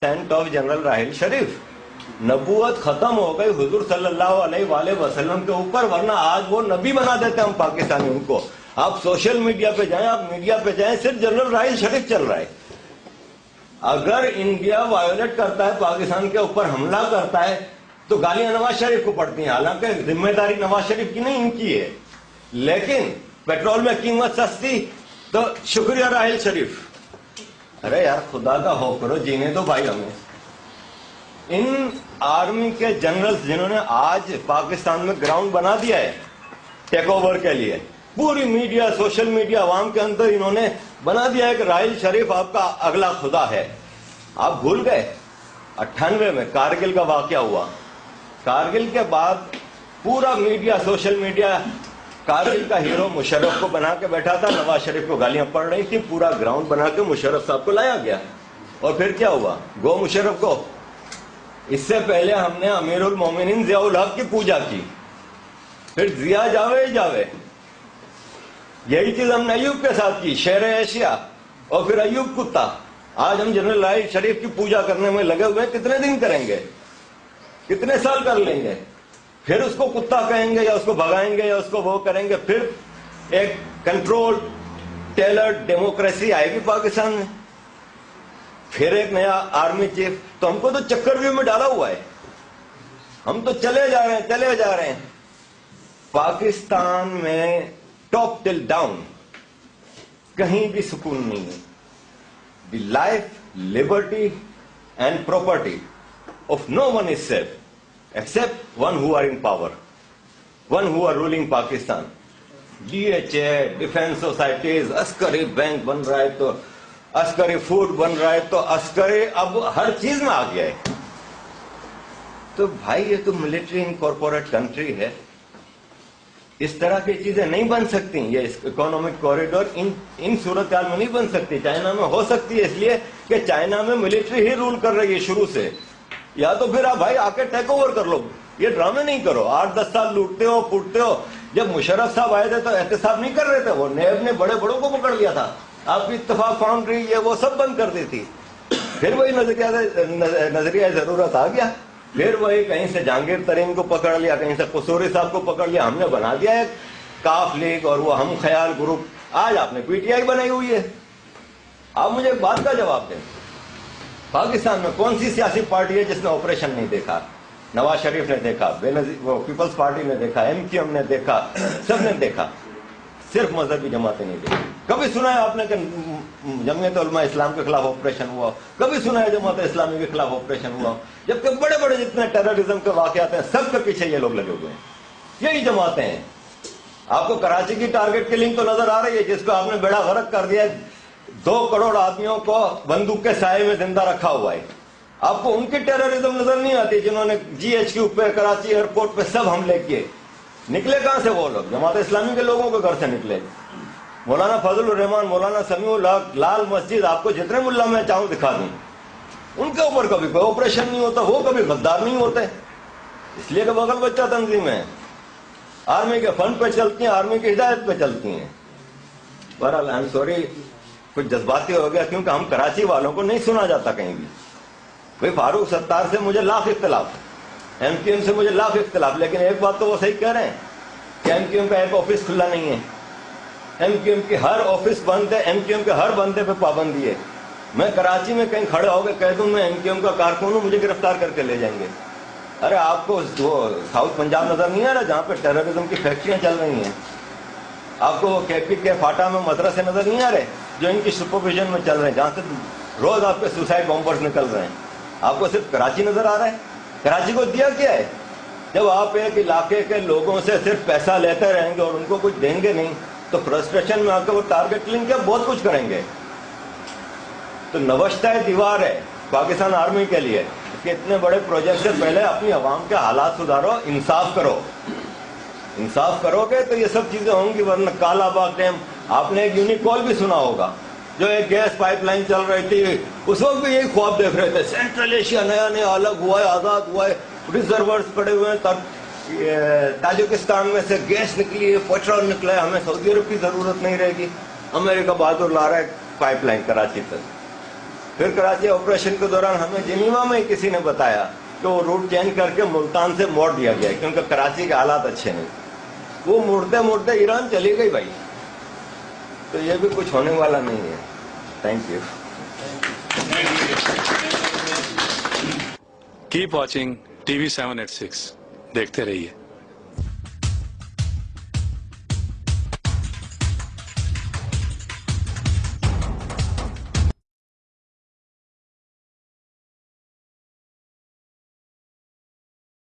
Saint of general Rahil शरीफ। नबूवत खत्म हो गई हुजूर सल्लल्लाहु अलैहि वसल्लम के ऊपर, वरना आज वो नबी बना देते हम पाकिस्तानी उनको। आप सोशल मीडिया पे जाएं, आप मीडिया पे जाएं, सिर्फ जनरल राहिल शरीफ चल रहा है। अगर इंडिया वायोलेट करता है, पाकिस्तान के ऊपर हमला करता है, तो गालियां नवाज शरीफ को पड़ती हैं। हालांकि जिम्मेदारी नवाज शरीफ की नहीं, इनकी है। लेकिन पेट्रोल में कीमत सस्ती तो शुक्रिया राहिल शरीफ। अरे यार खुदा का खौफ करो, जीने दो भाई हमें। इन आर्मी के जनरल्स जिन्होंने आज पाकिस्तान में ग्राउंड बना दिया है टेक ओवर के लिए, पूरी मीडिया, सोशल मीडिया, आवाम के अंदर इन्होंने बना दिया है कि राहिल शरीफ आपका अगला खुदा है। आप भूल गए 98 में कारगिल का वाकया हुआ। कारगिल के बाद पूरा मीडिया, सोशल मीडिया कारगिल का हीरो मुशर्रफ को बना के बैठा था। नवाज शरीफ को गालियां पड़ रही थी, पूरा ग्राउंड बना के मुशर्रफ साहब को लाया गया। और फिर क्या हुआ? गो मुशर्रफ को। इससे पहले हमने अमीरुल मोमिनीन जियाउल हक की पूजा की, फिर जिया जावे जावे। यही चीज हमने अयूब के साथ की, शेर एशिया, और फिर अयूब कुत्ता। आज हम जनरल राहिल शरीफ की पूजा करने में लगे हुए हैं। कितने दिन करेंगे, कितने साल कर लेंगे? फिर उसको कुत्ता कहेंगे या उसको भगाएंगे या उसको वो करेंगे। फिर एक कंट्रोल टेलर्ड डेमोक्रेसी आएगी पाकिस्तान में, फिर एक नया आर्मी चीफ। तो हमको तो चक्रव्यूह में डाला हुआ है, हम तो चले जा रहे हैं, चले जा रहे हैं। पाकिस्तान में टॉप टिल डाउन कहीं भी सुकून नहीं है। The life, liberty and property of no one is safe except one who are in power, one who are ruling Pakistan. DHA, defence societies, Askari bank बन रहा है तो अस्करी फूड बन रहा है तो अस्करी अब हर चीज में आ गया है। तो भाई ये तो मिलिट्री इनकॉर्पोरेट कंट्री है, इस तरह की चीजें नहीं बन सकती। ये इकोनॉमिक कॉरिडोर इन सूरत हाल में नहीं बन सकती। चाइना में हो सकती है इसलिए कि चाइना में मिलिट्री ही रूल कर रही है शुरू से। या तो फिर आप भाई आके टेक ओवर कर लो, ये ड्रामे नहीं करो। 8-10 साल लूटते हो, फूटते हो। जब मुशर्रफ साहब आए थे तो एहतसाब नहीं कर रहे थे, वो नेब ने बड़े बड़ों को पकड़ लिया था। आपकी इत्तेफाक फाउंड्री ये वो सब बंद कर दी थी। फिर वही नजरिया जरूरत आ गया, फिर वही कहीं से जहांगीर तरीन को पकड़ लिया, कहीं से कसूरी साहब को पकड़ लिया। हमने बना दिया है काफ लीग और वो हम ख्याल ग्रुप। आज आपने पीटीआई बनाई हुई है। आप मुझे एक बात का जवाब दें, पाकिस्तान में कौन सी सियासी पार्टी है जिसने ऑपरेशन नहीं देखा? नवाज शरीफ ने देखा, वो पीपल्स पार्टी ने देखा, एमक्यूएम ने देखा, सबने देखा। सिर्फ मजहबी जमातें नहीं देखी। कभी सुना है आपने कि जमीयत उलमा इस्लाम के खिलाफ ऑपरेशन हुआ? कभी सुना है जमात इस्लामी के खिलाफ ऑपरेशन हुआ? जबकि बड़े बड़े जितने टेररिज्म के वाकयात हैं सबके पीछे ये लोग लगे हुए हैं, यही जमातें हैं। आपको कराची की टारगेट किलिंग तो नजर आ रही है, जिसको आपने बेड़ा गर्क कर दिया। 2 करोड़ आदमियों को बंदूक के साए में जिंदा रखा हुआ है। आपको उनकी टेररिज्म नजर नहीं आती जिन्होंने GHQ पे, कराची एयरपोर्ट पे सब हमले किए? निकले कहां से वो लोग? जमात इस्लामी के लोगों के घर से निकले। मौलाना फजलुर रहमान, मौलाना समीउल हक, लाल मस्जिद, आपको जितने मुल्ला मैं चाहूं दिखा दूं, उनके ऊपर कभी कोई ऑपरेशन नहीं होता। वो कभी गद्दार नहीं होते, इसलिए कि बगल बच्चा तंजीम है, आर्मी के फंड पे चलती हैं, आर्मी की हिदायत पे चलती हैं। बहरहाल आई एम सॉरी, कुछ जज्बाती हो गया क्योंकि हम कराची वालों को नहीं सुना जाता कहीं भी। भाई फारूक सत्तार से मुझे लाख इख्तलाफ, एमक्यूएम से मुझे लाख इख्तलाफ, लेकिन एक बात तो वो सही कह रहे हैं कि एमक्यूएम का एक ऑफिस खुला नहीं है। एमक्यूएम की हर ऑफिस बंद है, एमक्यूएम के हर बंदे पे पाबंदी है। मैं कराची में कहीं खड़े होकर कह दूं मैं एमक्यूएम का कारकुन हूं, मुझे गिरफ्तार करके ले जाएंगे। अरे आपको साउथ पंजाब नजर नहीं आ रहा जहां पे टेररिज्म की फैक्ट्रियां चल रही हैं? आपको केपी के फाटा में मदरसे नजर नहीं आ रहे जो इनकी सुपरविजन में चल रहे हैं, जहां से रोज आपके सुसाइड बॉम्बर्स निकल रहे हैं? आपको सिर्फ कराची नजर आ रहा है? कराची को दिया क्या है? जब आप एक इलाके के लोगों से सिर्फ पैसा लेते रहेंगे और उनको कुछ देंगे नहीं, तो फ्रस्ट्रेशन में आकर वो टारगेट किलिंग क्या बहुत कुछ करेंगे। तो नवश्ता दीवार है पाकिस्तान आर्मी के लिए कि इतने बड़े प्रोजेक्ट से पहले अपनी आवाम के हालात सुधारो, इंसाफ करो। इंसाफ करोगे तो ये सब चीजें होंगी, वरना काला बाग डैम, आपने एक यूनिकॉल भी सुना होगा, जो एक गैस पाइपलाइन चल रही थी, उस वक्त भी यही ख्वाब देख रहे थे, सेंट्रल एशिया नया नया अलग हुआ है, आजाद हुआ है, रिजर्वर्स पड़े हुए हैं, तब ताजिकिस्तान में से गैस निकली है, पेट्रोल निकला है, हमें सऊदी अरब की जरूरत नहीं रहेगी। अमेरिका बहादुर ला रहा है पाइपलाइन कराची तक। پھر کراچی آپریشن کے دوران ہمیں جنیوا میں کسی نے بتایا کہ وہ روٹ چینج کر کے ملتان سے موڑ دیا گیا کیونکہ کراچی کے حالات اچھے نہیں. وہ مڑتے مڑتے ایران چلی گئی بھائی. تو یہ بھی کچھ ہونے والا نہیں ہے. Thank you. Keep watching TV 786. دیکھتے رہیے.